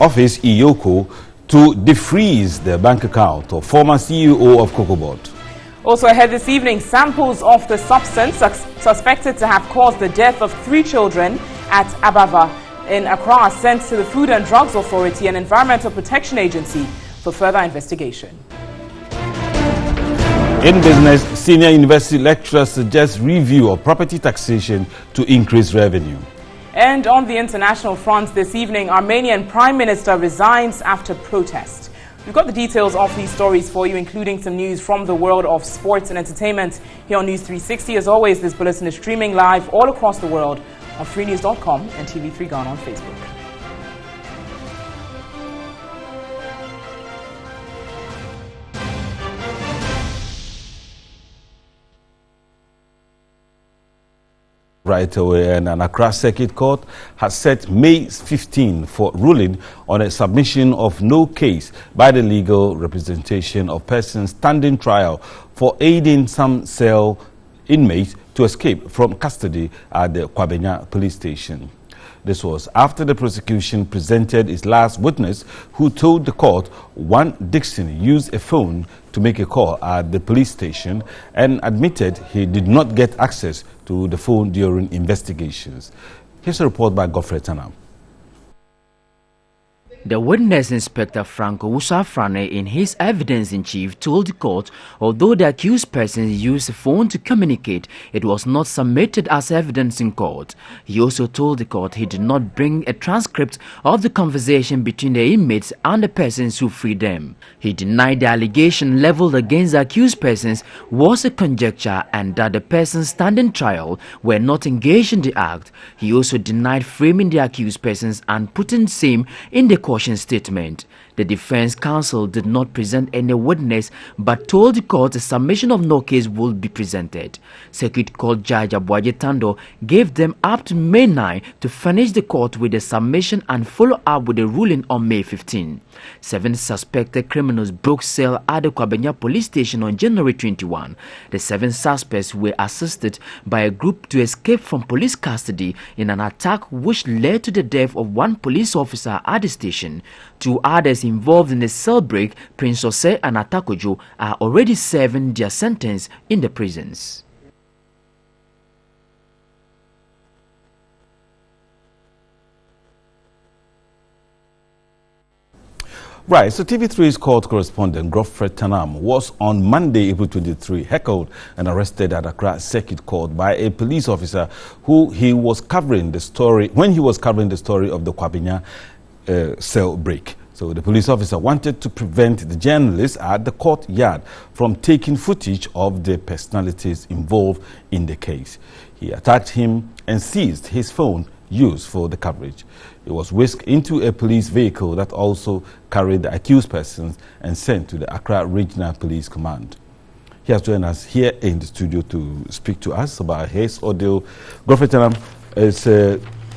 office, Iyoko, to defreeze the bank account of former CEO of COCOBOD. Also ahead this evening, samples of the substance suspected to have caused the death of 3 children at Abava in Accra are sent to the Food and Drugs Authority and Environmental Protection Agency for further investigation. In business, senior university lecturers suggest review of property taxation to increase revenue. And on the international front this evening, Armenian Prime Minister resigns after protest. We've got the details of these stories for you, including some news from the world of sports and entertainment here on NEWS360. As always, this bulletin is streaming live all across the world on freenews.com and TV3 Ghana on Facebook. Right away, and an Accra Circuit Court has set May 15 for ruling on a submission of no case by the legal representation of persons standing trial for aiding some cell inmates to escape from custody at the Kwabenya police station. This was after the prosecution presented its last witness, who told the court one Dixon used a phone to make a call at the police station and admitted he did not get access to the phone during investigations. Here's a report by Godfrey Tanam. The witness, Inspector Franco Usafrane, in his evidence in chief, told the court although the accused person used a phone to communicate, it was not submitted as evidence in court. He also told the court he did not bring a transcript of the conversation between the inmates and the persons who freed them. He denied the allegation leveled against the accused persons was a conjecture and that the persons standing trial were not engaged in the act. He also denied framing the accused persons and putting same in the caution statement. The defense counsel did not present any witness but told the court a submission of no case would be presented. Circuit Court Judge Abuaje Tando gave them up to May 9 to furnish the court with a submission and follow up with a ruling on May 15. 7 suspected criminals broke cell at the Kwabenya police station on January 21. The 7 suspects were assisted by a group to escape from police custody in an attack which led to the death of 1 police officer at the station. 2 others involved in the cell break, Prince Ose and Atakojo, are already serving their sentence in the prisons. Right, so TV3's court correspondent Godfrey Tanam was on Monday, April 23, heckled and arrested at Accra Circuit Court by a police officer when he was covering the story of the Kwabenya cell break. So the police officer wanted to prevent the journalists at the courtyard from taking footage of the personalities involved in the case. He attacked him and seized his phone used for the coverage. He was whisked into a police vehicle that also carried the accused persons and sent to the Accra Regional Police Command. He has joined us here in the studio to speak to us about his ordeal. Godfrey Tanam,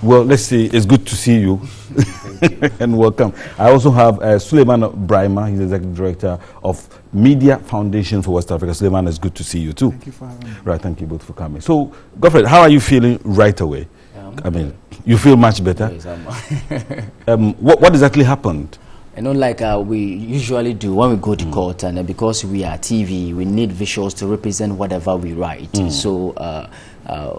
well, let's see, it's good to see you and welcome. I also have Suleiman Brahima, he's the Executive Director of Media Foundation for West Africa. Suleiman, it's good to see you too. Thank you for having me. Right, thank you both for coming. So, Godfrey, how are you feeling right away? I mean, you feel much better? Yes, what exactly happened? You know, like we usually do when we go to court, and because we are TV, we need visuals to represent whatever we write. So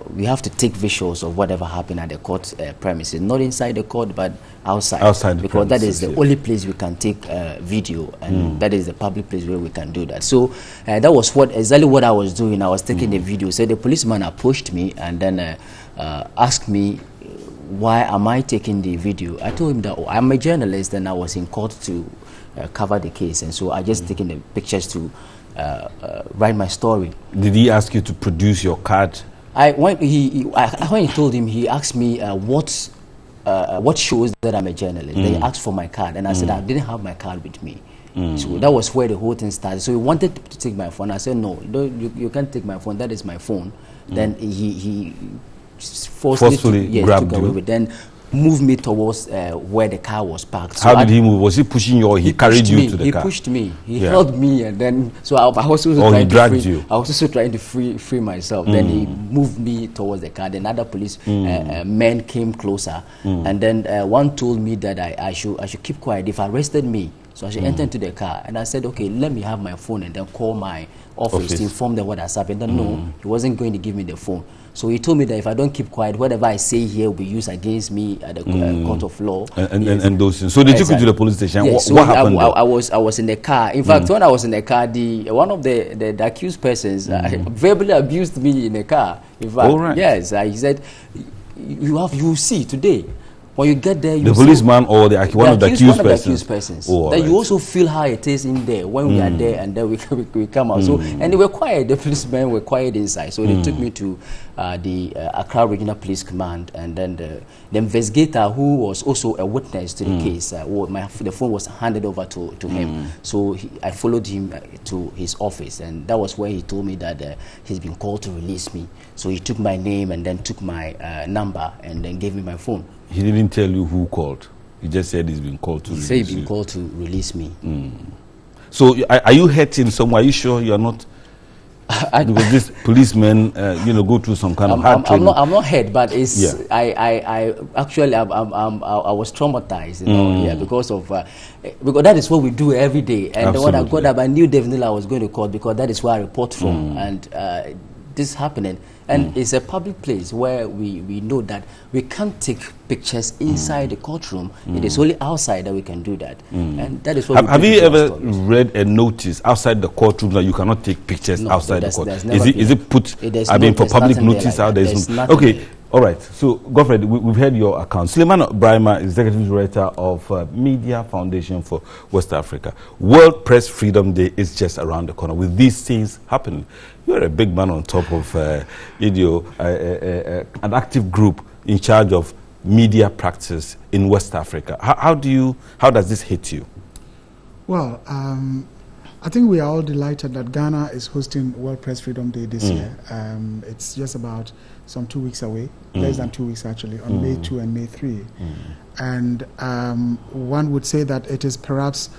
we have to take visuals of whatever happened at the court premises, not inside the court, but outside. Outside, because that is the only place we can take video, and that is the public place where we can do that. So that was exactly what I was doing. I was taking the video. So the policeman approached me and then asked me, why am I taking the video? I told him that I'm a journalist and I was in court to cover the case, and so I just taken the pictures to write my story. Did he ask you to produce your card? When he told him, he asked me what shows that I'm a journalist. Then he asked for my card, and I said I didn't have my card with me. So that was where the whole thing started. So he wanted to take my phone. I said, no, you can't take my phone. That is my phone. Then he forcefully grabbed took away you. with. Then moved me towards where the car was parked. So how did he move? Was he pushing you or he carried you to the car? He pushed me. He held me, and then so I was also trying to free. I was also trying to free myself. Then he moved me towards the car. Then other police men came closer, and then one told me that I should keep quiet. If arrested me, so I should enter into the car. And I said, okay, let me have my phone and then call my office to inform them what has happened. Then no, he wasn't going to give me the phone. So he told me that if I don't keep quiet, whatever I say here will be used against me at the court of law. And those things. So they took you to the police station. Yes. What happened? I was in the car. In fact, when I was in the car, one of the accused persons verbally abused me in the car. In fact, yes, he said, "You will see today." When you get there, the policeman or one of the accused persons. Oh, then you also feel how it is in there when we are there, and then we come out. So, and they were quiet. The policemen were quiet inside. So they took me to the Accra Regional Police Command, and then the investigator, who was also a witness to the case, the phone was handed over to him. So I followed him to his office, and that was where he told me that he's been called to release me. So he took my name and then took my number and then gave me my phone. He didn't tell you who called. He just said he's been called to release you. He said he's been called to release me. So are you hurting somewhere? Are you sure you're not? Because these policemen, go through some kind of hard training. I'm not hurt, but it's I was traumatized, because of because that is what we do every day. And when I got up, I knew definitely I was going to court because that is where I report from, and this happening. And it's a public place where we know that we can't take pictures inside the courtroom. It is only outside that we can do that. And that is what have you ever read a notice outside the courtroom that you cannot take pictures outside the court? Is it put, for public notice out there? Okay, all right. So, Godfred, we've heard your account. Suleiman Brahima, Executive Director of Media Foundation for West Africa. World Press Freedom Day is just around the corner. With these things happening, you're a big man on top of an active group in charge of media practice in West Africa. How does this hit you? Well, I think we are all delighted that Ghana is hosting World Press Freedom Day this year. It's just about some 2 weeks away, less than 2 weeks actually, on May 2 and May 3. And one would say that it is perhaps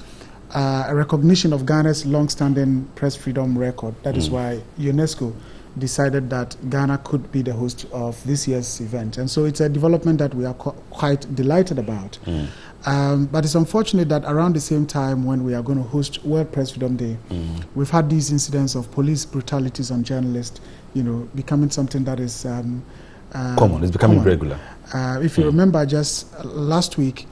a recognition of Ghana's long-standing press freedom record. That is why UNESCO decided that Ghana could be the host of this year's event. And so it's a development that we are quite delighted about. But it's unfortunate that around the same time when we are going to host World Press Freedom Day, we've had these incidents of police brutalities on journalists, becoming something that is common. It's becoming regular. If you remember, just last week,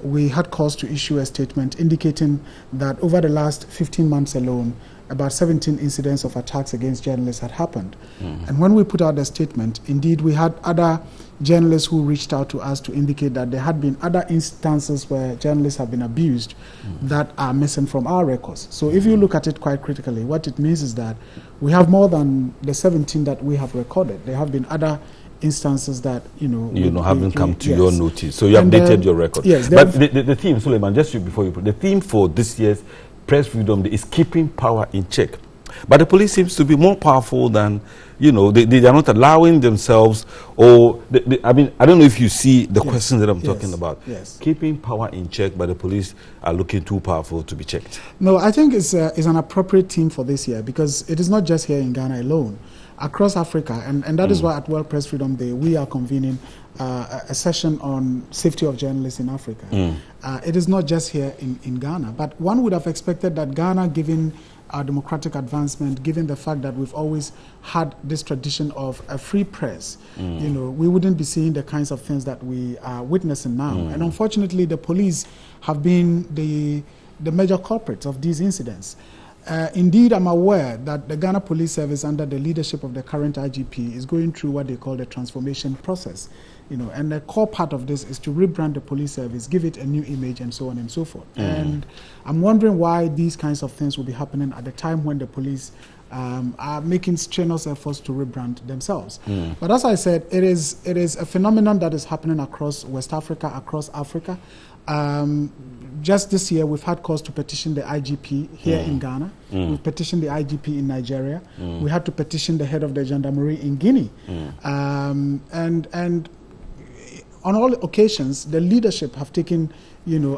we had cause to issue a statement indicating that over the last 15 months alone, about 17 incidents of attacks against journalists had happened. And when we put out the statement, indeed we had other journalists who reached out to us to indicate that there had been other instances where journalists have been abused that are missing from our records. So if you look at it quite critically, what it means is that we have more than the 17 that we have recorded. There have been other instances that haven't come to your notice, so you updated your record. Yes, but the theme, Suleiman, just before you put the theme for this year's Press Freedom Day is keeping power in check. But the police seems to be more powerful than they are not allowing themselves. Or I don't know if you see the question that I'm talking about. Yes, keeping power in check, but the police are looking too powerful to be checked. No, I think it's an appropriate theme for this year because it is not just here in Ghana alone. Across Africa, and that is why at World Press Freedom Day we are convening a session on safety of journalists in Africa. It is not just here in Ghana, but one would have expected that Ghana, given our democratic advancement, given the fact that we've always had this tradition of a free press, we wouldn't be seeing the kinds of things that we are witnessing now. And unfortunately, the police have been the major culprits of these incidents. Indeed, I'm aware that the Ghana Police Service, under the leadership of the current IGP, is going through what they call the transformation process. And the core part of this is to rebrand the police service, give it a new image, and so on and so forth. And I'm wondering why these kinds of things will be happening at the time when the police are making strenuous efforts to rebrand themselves. But as I said, it is a phenomenon that is happening across West Africa, across Africa. Just this year, we've had cause to petition the IGP here in Ghana. We've petitioned the IGP in Nigeria. We had to petition the head of the gendarmerie in Guinea. And on all occasions, the leadership have taken,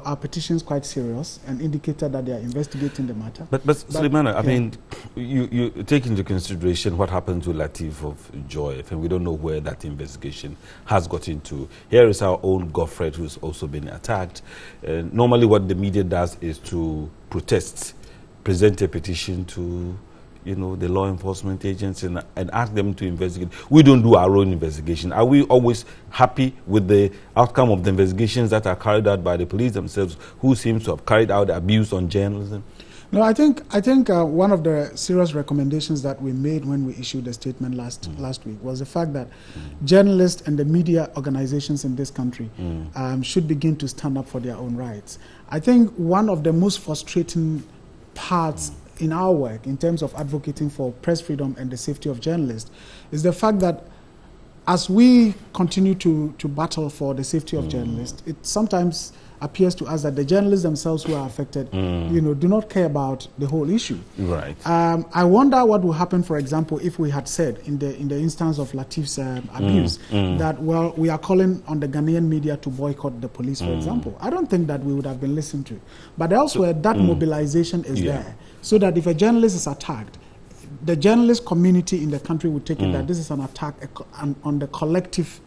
our petitions quite serious and indicated that they are investigating the matter. But Suleimana, I mean, you take into consideration what happened to Latif of Joy, and we don't know where that investigation has got into. Here is our own Godfred, who's also been attacked. Normally what the media does is to protest, present a petition to the law enforcement agents and ask them to investigate. We don't do our own investigation. Are we always happy with the outcome of the investigations that are carried out by the police themselves, who seems to have carried out abuse on journalism? No, I think one of the serious recommendations that we made when we issued a statement last week was the fact that journalists and the media organizations in this country should begin to stand up for their own rights. I think one of the most frustrating parts in our work in terms of advocating for press freedom and the safety of journalists is the fact that as we continue to battle for the safety of journalists, it sometimes appears to us that the journalists themselves who are affected, do not care about the whole issue. Right. I wonder what will happen, for example, if we had said in the instance of Latif's abuse that, well, we are calling on the Ghanaian media to boycott the police, for example. I don't think that we would have been listened to. But elsewhere, that mobilization is there, so that if a journalist is attacked, the journalist community in the country would take it that this is an attack on the collective,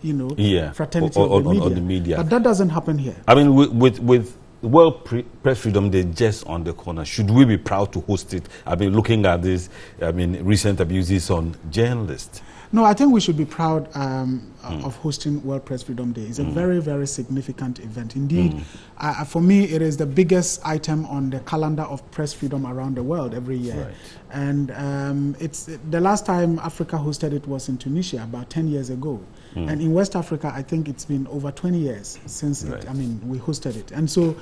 fraternity of the media. But that doesn't happen here. I mean, with World Press Freedom Day just on the corner, should we be proud to host it? I mean, looking at this, recent abuses on journalists. No, I think we should be proud of hosting World Press Freedom Day. It's a very, very significant event. Indeed, for me, it is the biggest item on the calendar of press freedom around the world every year. Right. And it's the last time Africa hosted it was in Tunisia about 10 years ago. And in West Africa, I think it's been over 20 years since we hosted it. And so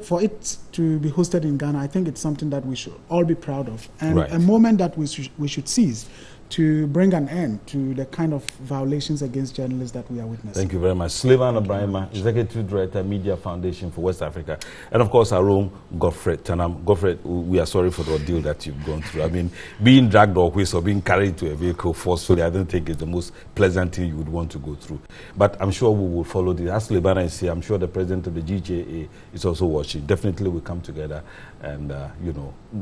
for it to be hosted in Ghana, I think it's something that we should all be proud of. And a moment that we should seize to bring an end to the kind of violations against journalists that we are witnessing. Thank you very much. Suleiman Ibrahima, Executive Director, Media Foundation for West Africa. And of course, our own Godfred Tanam. Godfred, we are sorry for the ordeal that you've gone through. I mean, being dragged always or being carried to a vehicle forcefully, I don't think it's the most pleasant thing you would want to go through. But I'm sure we will follow this. As Suleiman is here, I'm sure the president of the GJA is also watching. Definitely we'll come together and,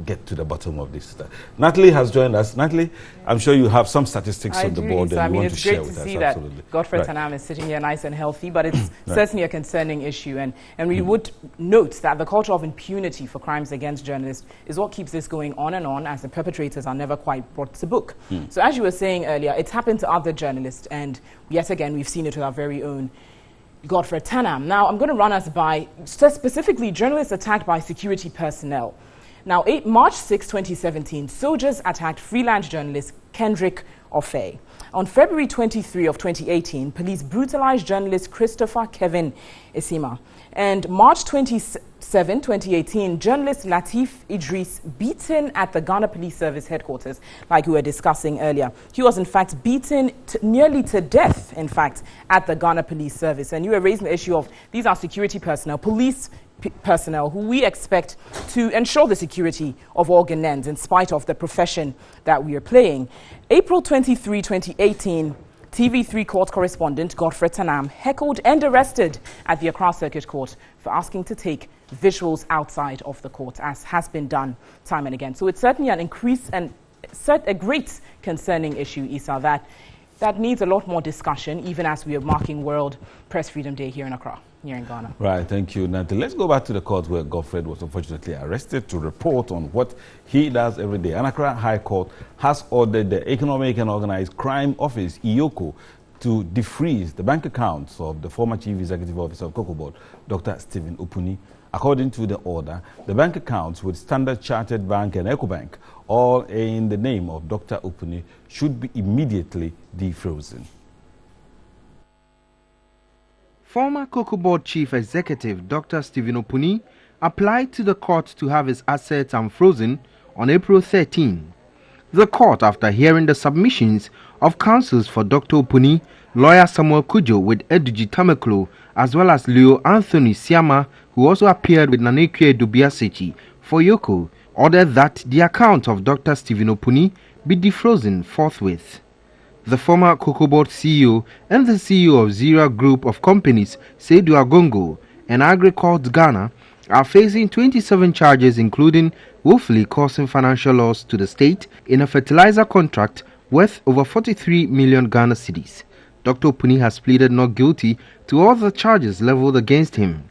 get to the bottom of this. Natalie has joined us. Natalie, I'm sure you have some statistics on the board that you want to share with us. It's great to see that Godfred Tanam is sitting here nice and healthy, but it's certainly a concerning issue. And we would note that the culture of impunity for crimes against journalists is what keeps this going on and on, as the perpetrators are never quite brought to book. So as you were saying earlier, it's happened to other journalists, and yet again, we've seen it with our very own Godfred Tanam. Now, I'm going to run us by specifically journalists attacked by security personnel. Now, March 6, 2017, soldiers attacked freelance journalist Kendrick Ofei. On February 23 of 2018, police brutalized journalist Christopher Kevin Isima. And March 27, 2018, journalist Latif Idris beaten at the Ghana Police Service headquarters, like we were discussing earlier. He was, in fact, beaten nearly to death, in fact, at the Ghana Police Service. And you were raising the issue of these are security personnel, police personnel who we expect to ensure the security of all Ghanaians in spite of the profession that we are playing. April 23, 2018, TV3 court correspondent Godfred Tanam heckled and arrested at the Accra Circuit Court for asking to take visuals outside of the court, as has been done time and again. So it's certainly an increase and a great concerning issue, Issa, that needs a lot more discussion, even as we are marking World Press Freedom Day here in Accra, here in Ghana. Right, thank you, Nanti. Let's go back to the court where Godfred was unfortunately arrested to report on what he does every day. And Accra High Court has ordered the Economic and Organized Crime Office, EOCO, to defreeze the bank accounts of the former Chief Executive Officer of Cocoa Board, Dr. Stephen Upuni. According to the order, the bank accounts with Standard Chartered Bank and EcoBank, all in the name of Dr. Upuni, should be immediately defrozen. Former Cocoa Board Chief Executive Dr. Stephen Upuni applied to the court to have his assets unfrozen on April 13. The court, after hearing the submissions of counsels for Dr. Upuni, lawyer Samuel Kujo with Eduji Tameklo, as well as Leo Anthony Siama, who also appeared with Nanekwe Dubiasechi for Yoko, ordered that the account of Dr. Stephen Upuni be defrozen forthwith. The former Cocoa Board CEO and the CEO of Zira Group of Companies, Seydou Agongo, and Agricourt Ghana, are facing 27 charges, including willfully causing financial loss to the state in a fertilizer contract worth over 43 million Ghana cedis. Dr. Puni has pleaded not guilty to all the charges leveled against him.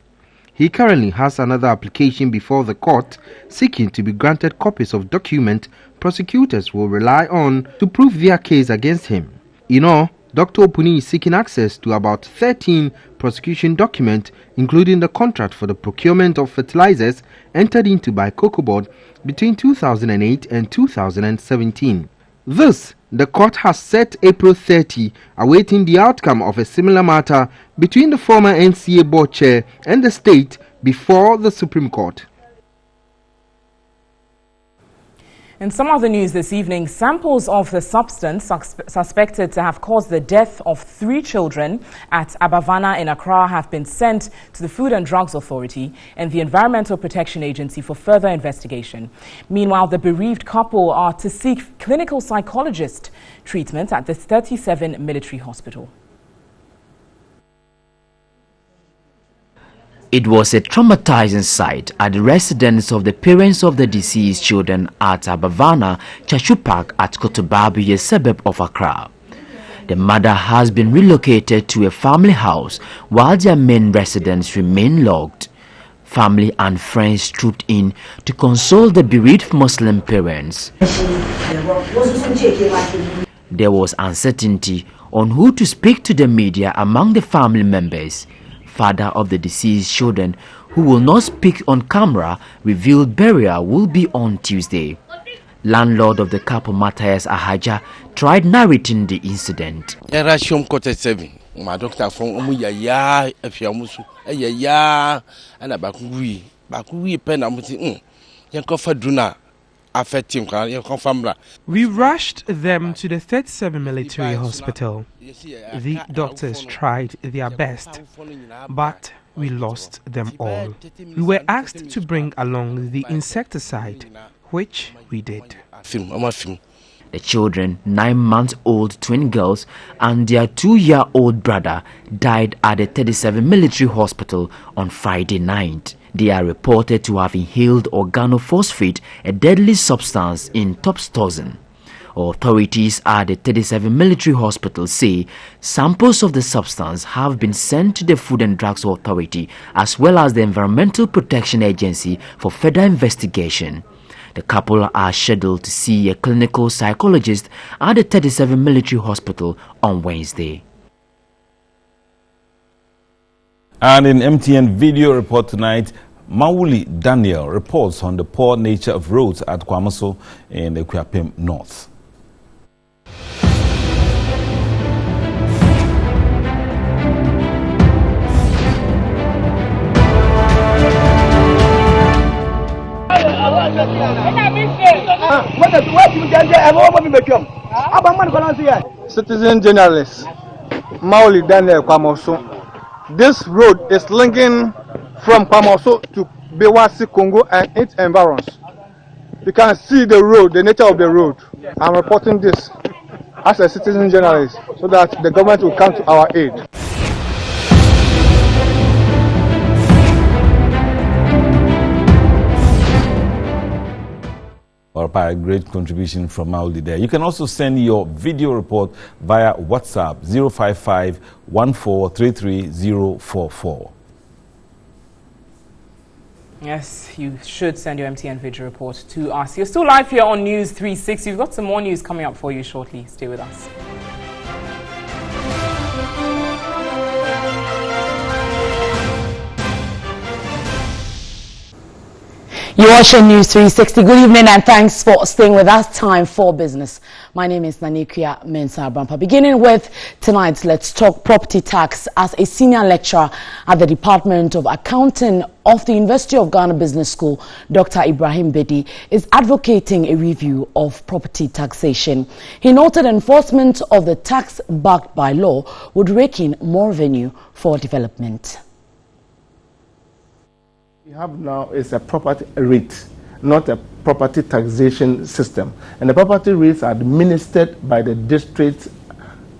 He currently has another application before the court seeking to be granted copies of documents prosecutors will rely on to prove their case against him. In all, Dr. Puni is seeking access to about 13 prosecution documents, including the contract for the procurement of fertilizers entered into by Cocoa Board between 2008 and 2017. This, the court has set April 30, awaiting the outcome of a similar matter between the former NCA board chair and the state before the Supreme Court. In some other news this evening, samples of the substance suspected to have caused the death of 3 children at Abavana in Accra have been sent to the Food and Drugs Authority and the Environmental Protection Agency for further investigation. Meanwhile, the bereaved couple are to seek clinical psychologist treatment at the 37 military hospital. It was a traumatizing sight at the residence of the parents of the deceased children at Abavana, Chachupak at Kotobabu, a suburb of Accra. The mother has been relocated to a family house while their main residence remain locked. Family and friends trooped in to console the bereaved Muslim parents. There was uncertainty on who to speak to the media among the family members. Father of the deceased children, who will not speak on camera, revealed burial will be on Tuesday. Landlord of the couple, Matthias Ahaja, tried narrating the incident. My doctor from ya if you ya and a bakui pen duna. We rushed them to the 37 military hospital. The doctors tried their best, but we lost them all. We were asked to bring along the insecticide, which we did. The children, 9-month-old twin girls and their 2-year-old brother, died at the 37 military hospital on Friday night. They are reported to have inhaled organophosphate, a deadly substance in topstoxin. Authorities at the 37 military hospital say samples of the substance have been sent to the Food and Drugs Authority as well as the Environmental Protection Agency for further investigation. The couple are scheduled to see a clinical psychologist at the 37 military hospital on Wednesday. And in MTN video report tonight, Mawuli Daniel reports on the poor nature of roads at Kwamaso in the Kwapem North. Citizen journalist Mawuli Daniel Kwamaso. This road is linking from Kwamaso to Bewasi, Congo and its environs. You can see the road, the nature of the road. I'm reporting this as a citizen journalist so that the government will come to our aid. A great contribution from Mauli there. You can also send your video report via WhatsApp 055 1433044. Yes, you should send your MTN video report to us. You're still live here on News 360. We've got some more news coming up for you shortly. Stay with us. You're watching News 360. Good evening and thanks for staying with us. Time for business. My name is Nanikia Mensah Brampa. Beginning with tonight's Let's Talk Property Tax, as a senior lecturer at the Department of Accounting of the University of Ghana Business School, Dr. Ibrahim Bedi is advocating a review of property taxation. He noted enforcement of the tax backed by law would rake in more revenue for development. We have now is a property rate, not a property taxation system. And the property rates are administered by the district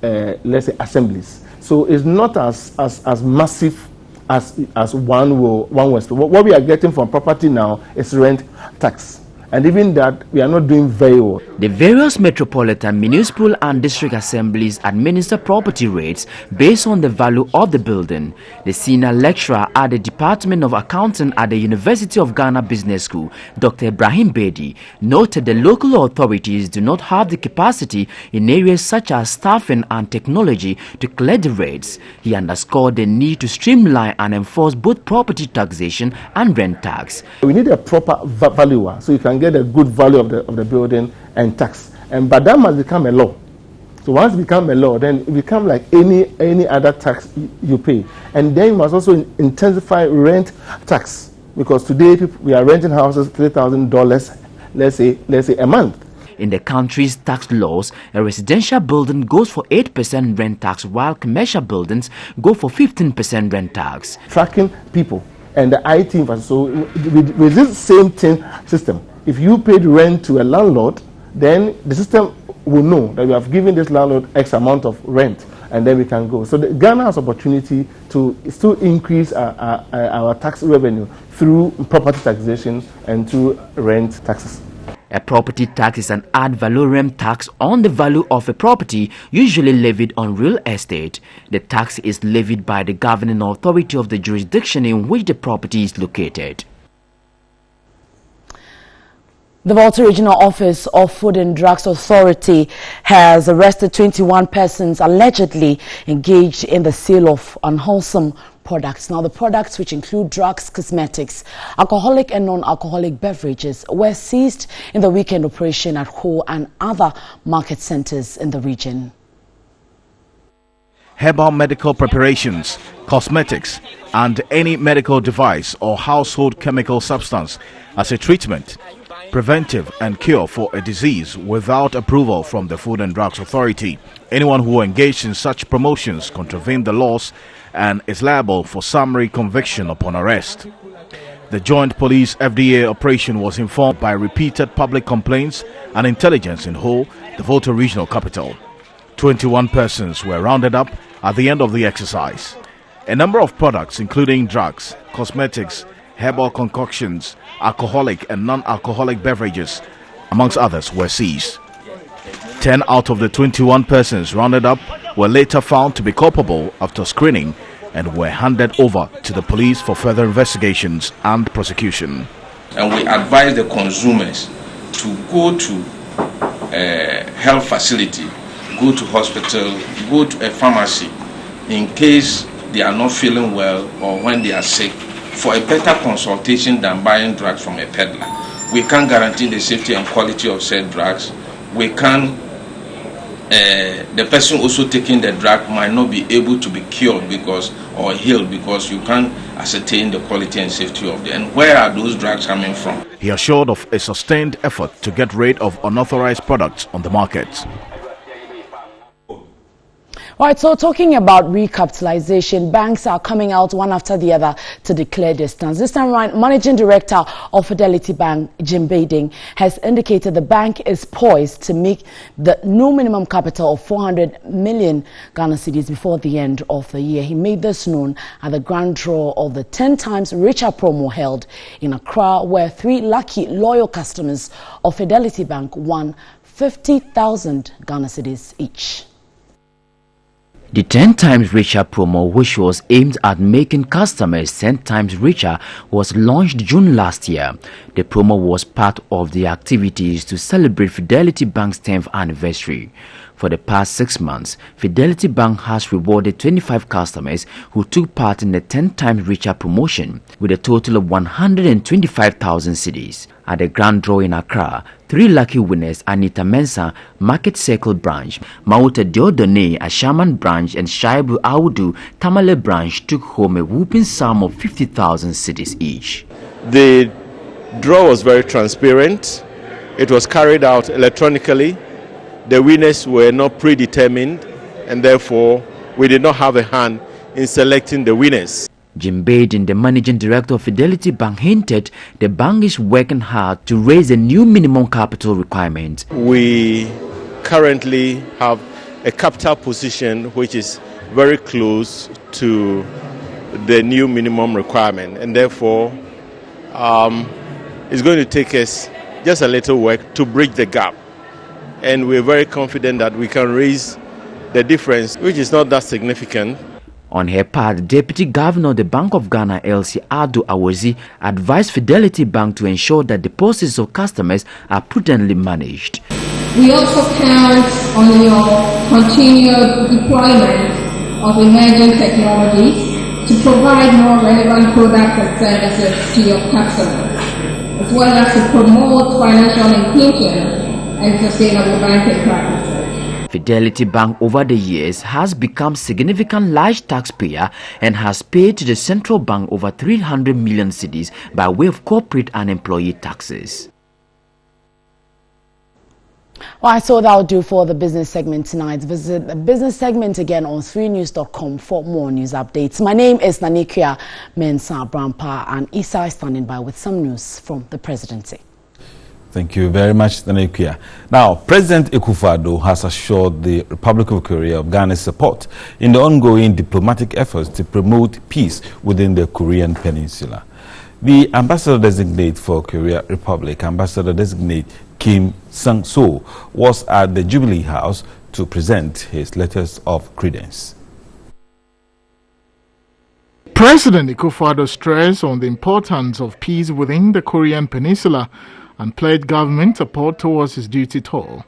let's say, assemblies. So it's not as massive as one was. What we are getting from property now is rent tax. And even that, we are not doing very well. The various metropolitan, municipal and district assemblies administer property rates based on the value of the building. The senior lecturer at the Department of Accounting at the University of Ghana Business School, Dr. Ibrahim Bedi, noted the local authorities do not have the capacity in areas such as staffing and technology to clear the rates. He underscored the need to streamline and enforce both property taxation and rent tax. We need a proper valuer so you can get a good value of the building and tax, but that must become a law. So once it becomes a law, then it becomes like any other tax you pay, and then you must also intensify rent tax, because today we are renting houses $3,000, let's say a month. In the country's tax laws, a residential building goes for 8% rent tax, while commercial buildings go for 15% rent tax. Tracking people and the IT infrastructure. So with this same system, if you paid rent to a landlord, then the system will know that we have given this landlord X amount of rent, and then we can go. So Ghana has opportunity to still increase our tax revenue through property taxation and through rent taxes. A property tax is an ad valorem tax on the value of a property, usually levied on real estate. The tax is levied by the governing authority of the jurisdiction in which the property is located. The Volta Regional Office of Food and Drugs Authority has arrested 21 persons allegedly engaged in the sale of unwholesome products. Now, the products, which include drugs, cosmetics, alcoholic and non-alcoholic beverages, were seized in the weekend operation at Ho and other market centers in the region. Herbal medical preparations, cosmetics, and any medical device or household chemical substance as a treatment, preventive and cure for a disease without approval from the Food and Drugs Authority. Anyone who engaged in such promotions contravened the laws and is liable for summary conviction upon arrest. The joint police FDA operation was informed by repeated public complaints and intelligence in Ho, the Volta regional capital. 21 persons were rounded up at the end of the exercise. A number of products, including drugs, cosmetics, herbal concoctions, alcoholic and non-alcoholic beverages, amongst others, were seized. 10 out of the 21 persons rounded up were later found to be culpable after screening and were handed over to the police for further investigations and prosecution. And we advise the consumers to go to a health facility, go to hospital, go to a pharmacy in case they are not feeling well or when they are sick, for a better consultation than buying drugs from a peddler. We can't guarantee the safety and quality of said drugs. We can, the person also taking the drug might not be able to be cured or healed because you can't ascertain the quality and safety of them. And where are those drugs coming from? He assured of a sustained effort to get rid of unauthorized products on the market. All right, so talking about recapitalization, banks are coming out one after the other to declare distance. This time around, Managing Director of Fidelity Bank, Jim Bading, has indicated the bank is poised to make the new minimum capital of 400 million Ghana cedis before the end of the year. He made this known at the grand draw of the 10 times richer promo held in Accra, where 3 lucky loyal customers of Fidelity Bank won 50,000 Ghana cedis each. The 10 times richer promo, which was aimed at making customers 10 times richer, was launched June last year. The promo was part of the activities to celebrate Fidelity Bank's 10th anniversary. For the past 6 months, Fidelity Bank has rewarded 25 customers who took part in the 10 times richer promotion with a total of 125,000 cedis. At the grand draw in Accra, 3 lucky winners, Anita Mensah, Market Circle branch, Mauta Diodone, Ashaman branch, and Shaibu Audu, Tamale branch, took home a whooping sum of 50,000 cedis each. The draw was very transparent. It was carried out electronically. The winners were not predetermined, and therefore we did not have a hand in selecting the winners. Jim Bading, the Managing Director of Fidelity Bank, hinted the bank is working hard to raise a new minimum capital requirement. We currently have a capital position which is very close to the new minimum requirement, and therefore it's going to take us just a little work to bridge the gap. And we're very confident that we can raise the difference, which is not that significant. On her part, Deputy Governor of the Bank of Ghana, Elsie Ado Awozi, advised Fidelity Bank to ensure that deposits of customers are prudently managed. We also count on your continued deployment of emerging technologies to provide more relevant products and services to your customers, as well as to promote financial inclusion and sustainable banking practices. Fidelity Bank over the years has become significant large taxpayer and has paid to the central bank over 300 million cedis by way of corporate and employee taxes. Well, so that'll do for the business segment tonight. Visit the business segment again on 3news.com for more news updates. My name is Nanikia Mensah Brampa, and Isa is standing by with some news from the presidency. Thank you very much, Nanikia. Now, President Akufo-Addo has assured the Republic of Korea of Ghana's support in the ongoing diplomatic efforts to promote peace within the Korean Peninsula. The ambassador-designate for Korea Republic, Ambassador-designate Kim Sang-so, was at the Jubilee House to present his letters of credence. President Akufo-Addo stressed on the importance of peace within the Korean Peninsula and pledged government support towards his duty tour.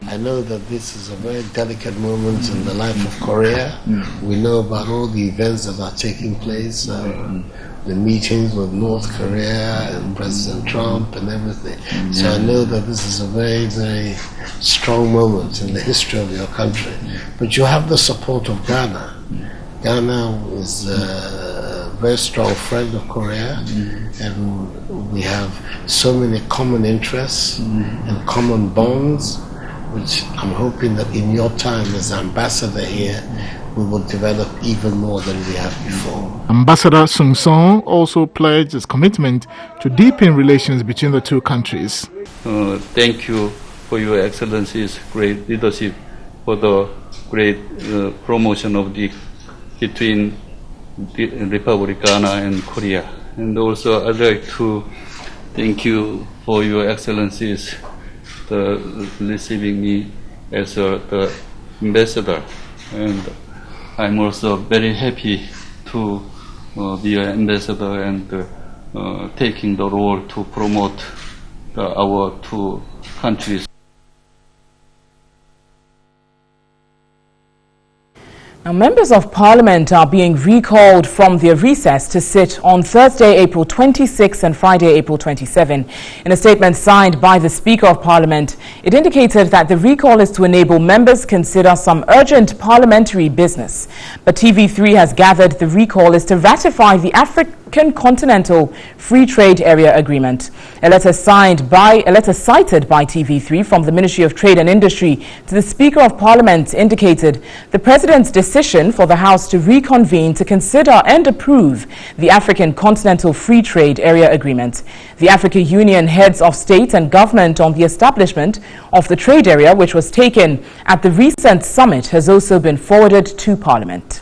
I know that this is a very delicate moment in the life of Korea. We know about all the events that are taking place, the meetings with North Korea and President Trump and everything. So I know that this is a very, very strong moment in the history of your country. But you have the support of Ghana. Ghana is a very strong friend of Korea, and we have so many common interests and common bonds, which I'm hoping that in your time as ambassador here, we will develop even more than we have before. Ambassador Sung-song also pledged his commitment to deepen relations between the two countries. Thank you for your Excellency's great leadership, for the great promotion of the between the Republic of Ghana and Korea. And also I'd like to thank you for your Excellency's receiving me as the ambassador. And I'm also very happy to be an ambassador and taking the role to promote our two countries. Now, members of Parliament are being recalled from their recess to sit on Thursday, April 26 and Friday, April 27. In a statement signed by the Speaker of Parliament, it indicated that the recall is to enable members consider some urgent parliamentary business. But TV3 has gathered the recall is to ratify the African Continental Free Trade Area Agreement. A letter cited by TV3 from the Ministry of Trade and Industry to the Speaker of Parliament indicated the President's decision for the House to reconvene to consider and approve the African Continental Free Trade Area Agreement. The African Union heads of state and government on the establishment of the trade area, which was taken at the recent summit, has also been forwarded to Parliament.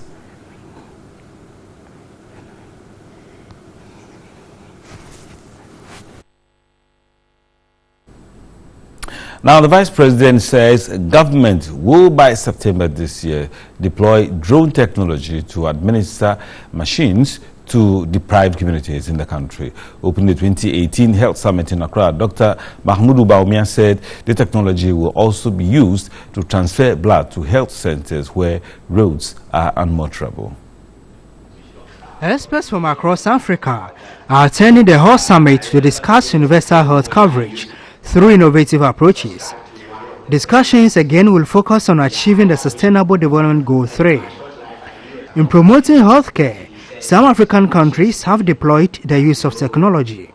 Now, the Vice President says government will, by September this year, deploy drone technology to administer machines to deprived communities in the country. Opening the 2018 Health Summit in Accra, Dr. Mahmoud Baumia said the technology will also be used to transfer blood to health centers where roads are unmotorable. Experts from across Africa are attending the Health Summit to discuss universal health coverage through innovative approaches. Discussions again will focus on achieving the Sustainable Development Goal 3. In promoting healthcare, some African countries have deployed the use of technology.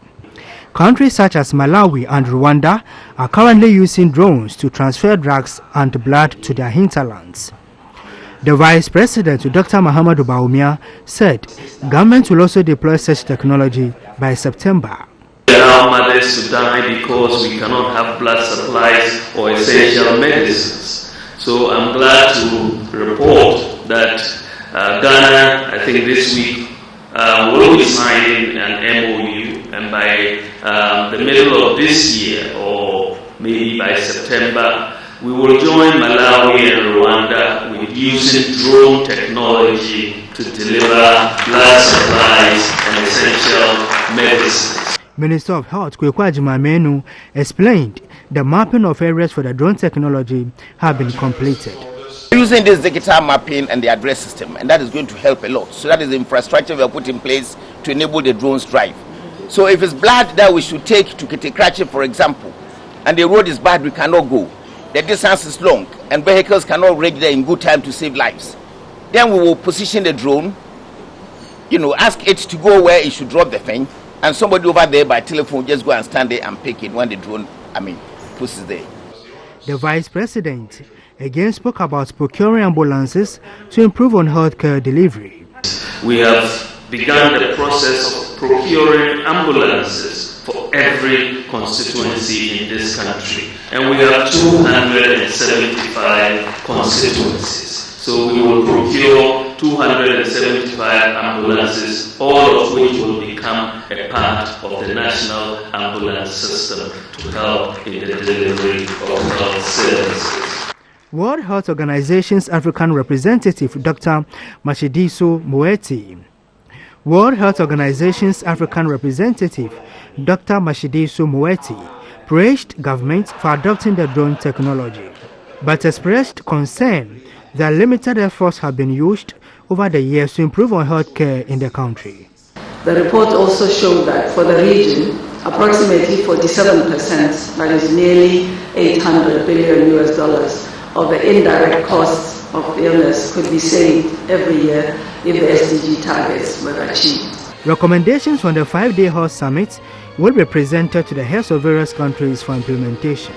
Countries such as Malawi and Rwanda are currently using drones to transfer drugs and blood to their hinterlands. The Vice President, Dr. Mahamadou Baumia, said government will also deploy such technology by September. Allow mothers to die because we cannot have blood supplies or essential medicines. So I'm glad to report that Ghana, I think this week, will be signing an MOU, and by the middle of this year, or maybe by September, we will join Malawi and Rwanda with using drone technology to deliver blood supplies and essential medicines. Minister of Health Kwekwa Jimamenu explained the mapping of areas for the drone technology have been completed. Using this digital mapping and the address system, and that is going to help a lot. So that is the infrastructure we have put in place to enable the drones drive. So if it's blood that we should take to Kitikrachi, for example, and the road is bad, we cannot go. The distance is long, and vehicles cannot reach there in good time to save lives. Then we will position the drone, ask it to go where it should drop the thing, and somebody over there by telephone just go and stand there and pick it when the drone, puts it there. The Vice President again spoke about procuring ambulances to improve on healthcare delivery. We have begun the process of procuring ambulances for every constituency in this country, and we have 275 constituencies. So we will procure 275 ambulances, all of which will become a part of the national ambulance system to help in the delivery of health services. World Health Organization's African representative Dr. Matshidiso Moeti. World Health Organization's African representative Dr. Matshidiso Moeti praised government for adopting the drone technology, but expressed concern that limited efforts have been used over the years to improve on healthcare in the country. The report also showed that for the region, approximately 47%, that is nearly $800 billion of the indirect costs of illness could be saved every year if the SDG targets were achieved. Recommendations from the 5-day health summit will be presented to the heads of various countries for implementation.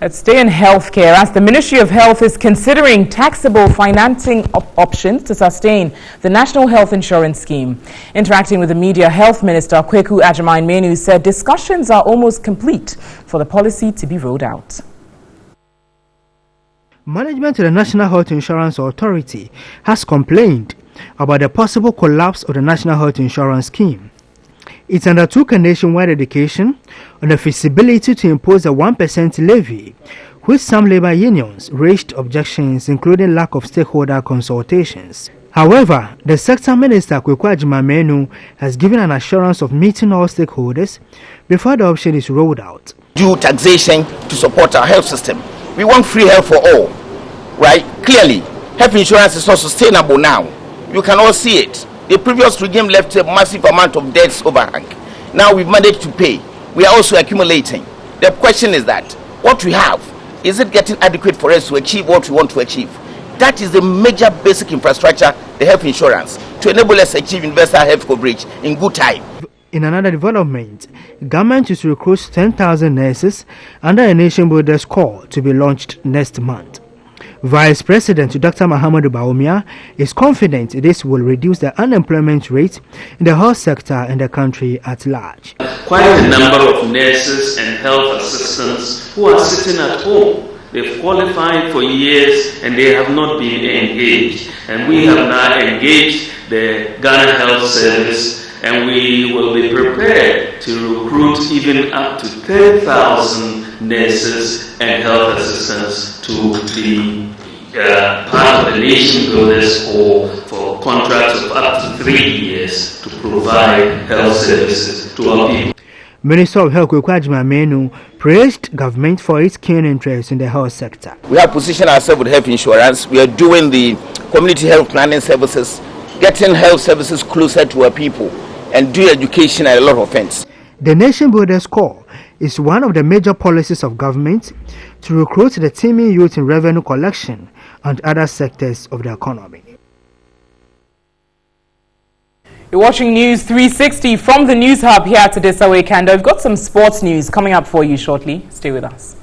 Let's stay in healthcare as the Ministry of Health is considering taxable financing options to sustain the National Health Insurance Scheme. Interacting with the media, Health Minister Kweku Agyeman-Manu said discussions are almost complete for the policy to be rolled out. Management of the National Health Insurance Authority has complained about the possible collapse of the National Health Insurance Scheme. It undertook a nationwide education on the feasibility to impose a 1% levy, which some labor unions raised objections, including lack of stakeholder consultations. However, the sector minister Kweku Agyeman-Manu has given an assurance of meeting all stakeholders before the option is rolled out. Do taxation to support our health system. We want free health for all, right? Clearly, health insurance is not sustainable now. You can all see it. The previous regime left a massive amount of debts overhang. Now we've managed to pay. We are also accumulating. The question is that what we have, is it getting adequate for us to achieve what we want to achieve? That is the major basic infrastructure, the health insurance, to enable us to achieve universal health coverage in good time. In another development, government is to recruit 10,000 nurses under a nation builder's call to be launched next month. Vice President Dr. Mahamudu Bawumia is confident this will reduce the unemployment rate in the health sector in the country at large. Quite a number of nurses and health assistants who are sitting at home. They've qualified for years and they have not been engaged. And we have now engaged the Ghana Health Service, and we will be prepared to recruit even up to 10,000 nurses and health assistants to be part of the nation builders for contracts of up to 3 years to provide health services to our people. Minister of Health Kweku Agyeman-Manu praised government for its keen interest in the health sector. We have positioned ourselves with health insurance. We are doing the community health planning services, getting health services closer to our people, and do education and a lot of things. The Nation Builders Corps is one of the major policies of government to recruit the teeming youth in revenue collection and other sectors of the economy. You're watching News 360 from the News Hub here at Adesawe Kanda. We've got some sports news coming up for you shortly. Stay with us.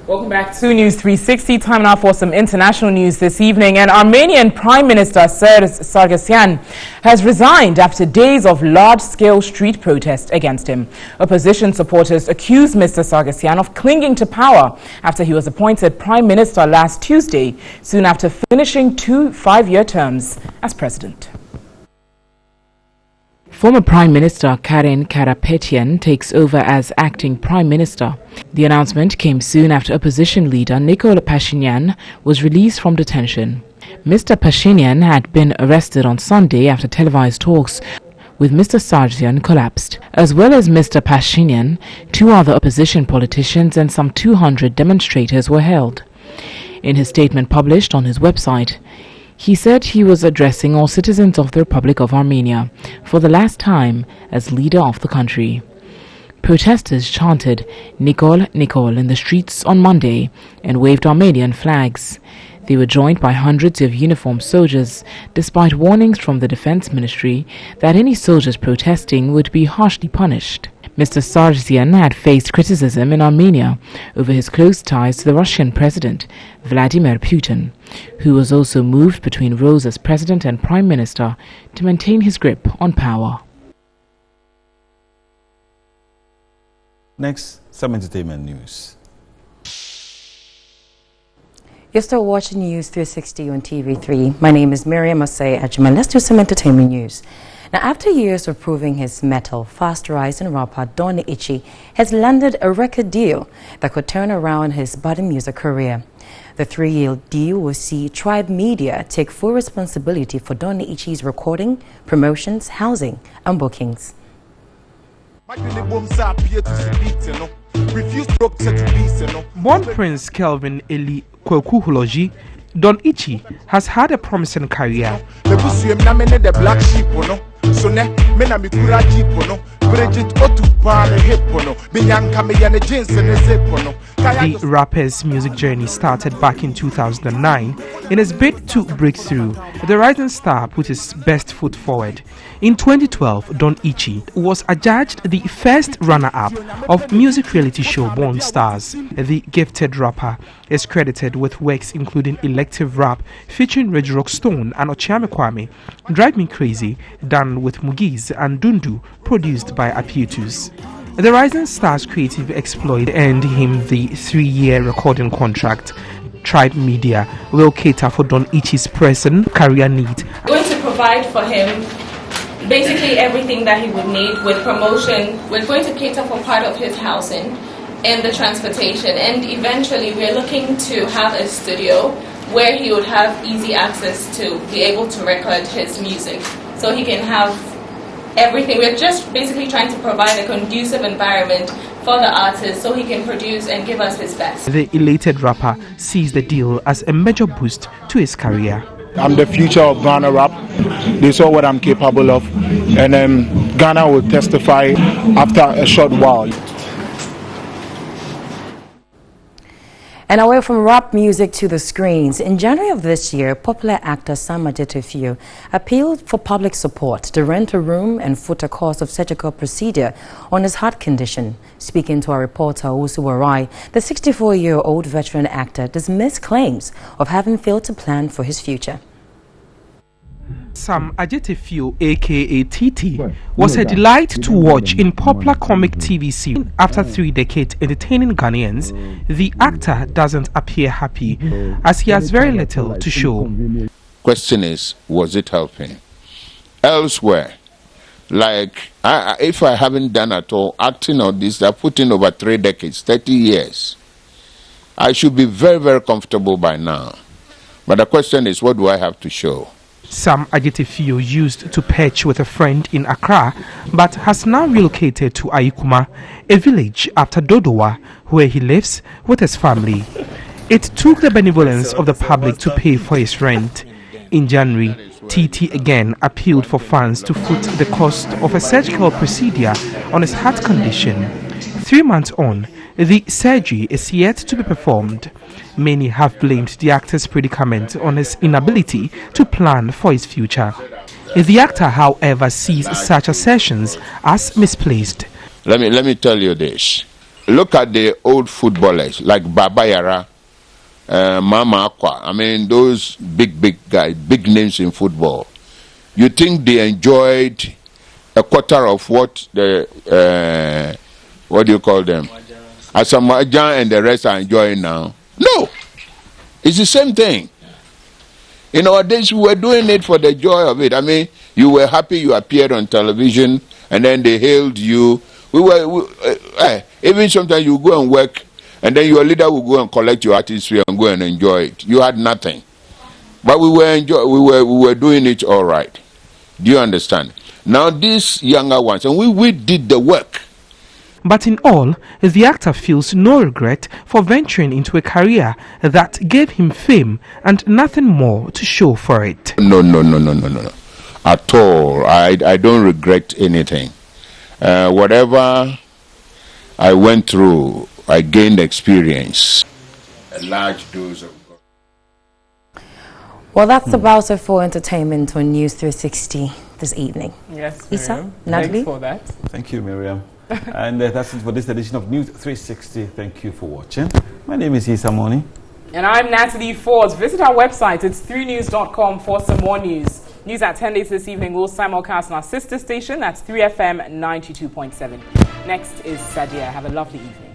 Welcome back to NEWS360. Time now for some international news this evening. And Armenian Prime Minister Serge Sargsyan has resigned after days of large-scale street protests against him. Opposition supporters accused Mr. Sargsyan of clinging to power after he was appointed Prime Minister last Tuesday, soon after finishing 2 5-year terms as president. Former Prime Minister Karen Karapetyan takes over as acting Prime Minister. The announcement came soon after opposition leader Nikol Pashinyan was released from detention. Mr. Pashinyan had been arrested on Sunday after televised talks with Mr. Sargsyan collapsed. As well as Mr. Pashinyan, 2 other opposition politicians and some 200 demonstrators were held. In his statement published on his website, he said he was addressing all citizens of the Republic of Armenia for the last time as leader of the country. Protesters chanted "Nikol, Nikol" in the streets on Monday and waved Armenian flags. They were joined by hundreds of uniformed soldiers, despite warnings from the Defense Ministry that any soldiers protesting would be harshly punished. Mr. Sargsyan had faced criticism in Armenia over his close ties to the Russian President Vladimir Putin, who was also moved between roles as President and Prime Minister to maintain his grip on power. Next, some entertainment news. You're still watching NEWS360 on TV3. My name is Miriam Osei Ajman. Let's do some entertainment news. Now, after years of proving his mettle, fast rising rapper Don Ichi has landed a record deal that could turn around his budding music career. The 3-year deal will see Tribe Media take full responsibility for Don Ichi's recording, promotions, housing, and bookings. Born Prince Kelvin Eli Kwekuhuloji, Don Ichi has had a promising career. The rapper's music journey started back in 2009. In his bid to break through, the rising star put his best foot forward. In 2012, Don Ichi was adjudged the first runner-up of music reality show Born Stars. The gifted rapper is credited with works including Elective Rap featuring Reggie Rockstone and Ochiame Kwame, Drive Me Crazy, done with Mugiz, and Dundu, produced by Apiutus. The rising star's creative exploit earned him the 3-year recording contract. Tribe Media will cater for Don Ichi's present career need. We're going to provide for him basically everything that he would need with promotion. We're going to cater for part of his housing and the transportation, and eventually we're looking to have a studio where he would have easy access to be able to record his music, so he can have everything. We're just basically trying to provide a conducive environment for the artist so he can produce and give us his best. The elated rapper sees the deal as a major boost to his career. I'm the future of Ghana rap. They saw what I'm capable of, and Ghana will testify after a short while. And away from rap music to the screens, in January of this year, popular actor Sam Adjetefio appealed for public support to rent a room and foot a course of surgical procedure on his heart condition. Speaking to our reporter Usu Warai, the 64-year-old veteran actor dismissed claims of having failed to plan for his future. Sam Adjetefio, aka TT, was a delight to watch in popular comic TV series. After 3 decades entertaining Ghanaians, the actor doesn't appear happy as he has very little to show. Question is, was it helping? Elsewhere, like if I haven't done at all acting on this, I put in over 3 decades, 30 years. I should be very, very comfortable by now. But the question is, what do I have to show? Sam Adjetefio used to perch with a friend in Accra, but has now relocated to Aikuma, a village after Dodowa, where he lives with his family. It took the benevolence of the public to pay for his rent. In January, TT again appealed for funds to foot the cost of a surgical procedure on his heart condition. 3 months on, the surgery is yet to be performed. Many have blamed the actor's predicament on his inability to plan for his future. The actor, however, sees such assertions as misplaced. Let me tell you this. look at the old footballers like Baba Yara, Mama Aqua. I mean, those big guys, big names in football. You think they enjoyed a quarter of what the, what do you call them? Asamajan and the rest are enjoying now? No. It's the same thing. In our days, we were doing it for the joy of it. I mean, you were happy you appeared on television, and then they hailed you. Even sometimes you go and work, and then your leader will go and collect your artistry and go and enjoy it. You had nothing. But we were doing it all right. Do you understand? Now these younger ones, and we did the work. But in all, the actor feels no regret for venturing into a career that gave him fame and nothing more to show for it. No. At all. I don't regret anything. Whatever I went through, I gained experience. A large dose of... Well, that's about it for entertainment on News 360 this evening. Yes, Isa, Natalie. Thanks for that. Thank you, Miriam. And that's it for this edition of News 360. Thank you for watching. My name is Isa Moni. And I'm Natalie Ford. Visit our website. It's 3news.com for some more news. News at 10 days this evening will simulcast on our sister station. That's 3FM 92.7. Next is Sadia. Have a lovely evening.